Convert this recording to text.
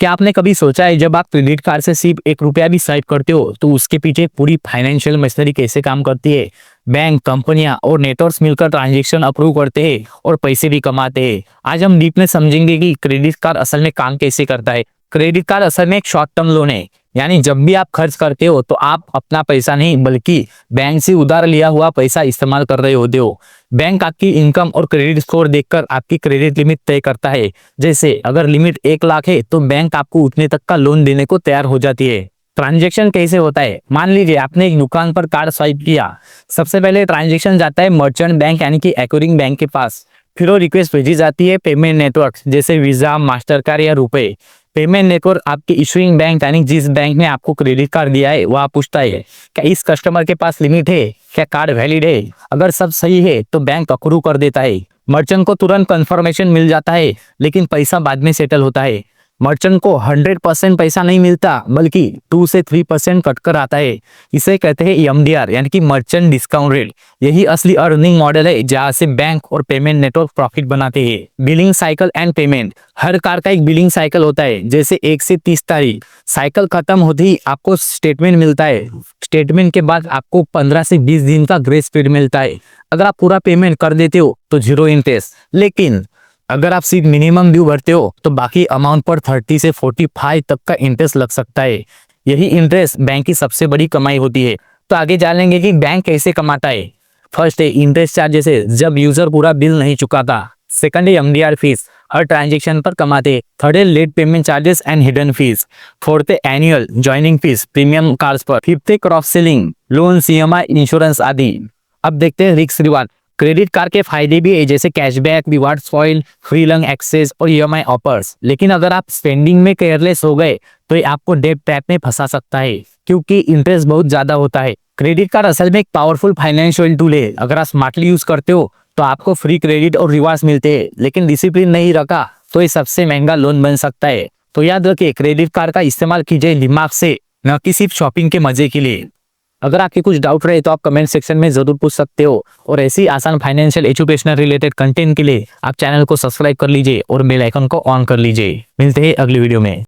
क्या आपने कभी सोचा है जब आप क्रेडिट कार्ड से सिर्फ 1 रुपया भी स्वाइप करते हो तो उसके पीछे पूरी फाइनेंशियल मशीनरी कैसे काम करती है। बैंक, कंपनियां और नेटवर्क्स मिलकर ट्रांजैक्शन अप्रूव करते हैं और पैसे भी कमाते हैं। आज हम डीप में समझेंगे कि क्रेडिट कार्ड असल में काम कैसे करता है। क्रेडिट कार्ड असल में एक शॉर्ट टर्म लोन है, यानी जब भी आप खर्च करते हो तो आप अपना पैसा नहीं बल्कि बैंक से उधार लिया हुआ पैसा इस्तेमाल कर रहे होते हो। बैंक आपकी इनकम और क्रेडिट स्कोर देखकर आपकी क्रेडिट लिमिट तय करता है। जैसे अगर लिमिट 1 लाख है तो बैंक आपको उतने तक का लोन देने को तैयार हो जाती है। ट्रांजैक्शन कैसे होता है, मान लीजिए आपने एक दुकान पर कार्ड स्वाइप किया। सबसे पहले ट्रांजैक्शन जाता है मर्चेंट बैंक यानी कि एक्वायरिंग बैंक के पास। फिर वो रिक्वेस्ट भेजी जाती है पेमेंट नेटवर्क जैसे वीजा, मास्टर कार्ड या रुपए। पेमेंट नेटवर्क आपके इशूइंग बैंक यानी जिस बैंक ने आपको क्रेडिट कार्ड दिया है वह पूछता है क्या इस कस्टमर के पास लिमिट है, क्या कार्ड वैलिड है। अगर सब सही है तो बैंक अप्रूव कर देता है। मर्चेंट को तुरंत कंफर्मेशन मिल जाता है, लेकिन पैसा बाद में सेटल होता है। मर्चेंट को 100% पैसा नहीं मिलता बल्कि 2 से 3% कटकर आता है। इसे कहते हैं एमडीआर यानी कि मर्चेंट डिस्काउंट रेट। यही असली अर्निंग मॉडल है जहाँ से बैंक और पेमेंट नेटवर्क प्रॉफिट बनाते हैं। Billing cycle and payment, her car का एक बिलिंग साइकिल होता है, जैसे 1 से 30 तारीख। साइकिल खत्म होते ही आपको स्टेटमेंट मिलता है। स्टेटमेंट के बाद आपको 15 से 20 दिन का ग्रेस पीरियड मिलता है। अगर आप पूरा पेमेंट कर देते हो तो 0 इंटरेस्ट, लेकिन अगर आप सिर्फ मिनिमम ड्यू भरते हो तो बाकी अमाउंट पर 30 से 45 तक का इंटरेस्ट लग सकता है। यही इंटरेस्ट बैंक की सबसे बड़ी कमाई होती है। तो आगे जानेंगे कि बैंक कैसे कमाता है। फर्स्ट है इंटरेस्ट चार्जेस है, जब यूजर पूरा बिल नहीं चुकाता। सेकंड है एमडीआर फीस, हर ट्रांजेक्शन पर कमाते। थर्ड है late payment charges and hidden fee. Fourth है annual joining fee premium cards पर। फिफ्थ है cross selling, loan, CMI, insurance आदि। अब देखते हैं रिस्क रिवार्ड। क्रेडिट कार्ड के फायदे भी है जैसे cashback, reward point, free long axis और ईएमआई ऑफर्स। लेकिन अगर आप स्पेंडिंग में केयरलेस हो गए तो ये आपको डेट ट्रैप में फंसा सकता है, क्योंकि इंटरेस्ट बहुत ज्यादा होता है। क्रेडिट कार्ड असल में एक पावरफुल फाइनेंशियल टूल है। अगर आप स्मार्टली यूज करते हो तो आपको फ्री क्रेडिट और रिवार्ड्स मिलते हैं, लेकिन डिसिप्लिन नहीं रखा तो ये सबसे महंगा लोन बन सकता है। तो याद रखिए, क्रेडिट कार्ड का इस्तेमाल कीजिए दिमाग से, न कि सिर्फ शॉपिंग के मजे के लिए। अगर आपके कुछ डाउट रहे तो आप कमेंट सेक्शन में जरूर पूछ सकते हो, और ऐसी आसान फाइनेंशियल एजुकेशनल रिलेटेड कंटेंट के लिए आप चैनल को सब्सक्राइब कर लीजिए और बेल आइकन को ऑन कर लीजिए। मिलते हैं अगली वीडियो में।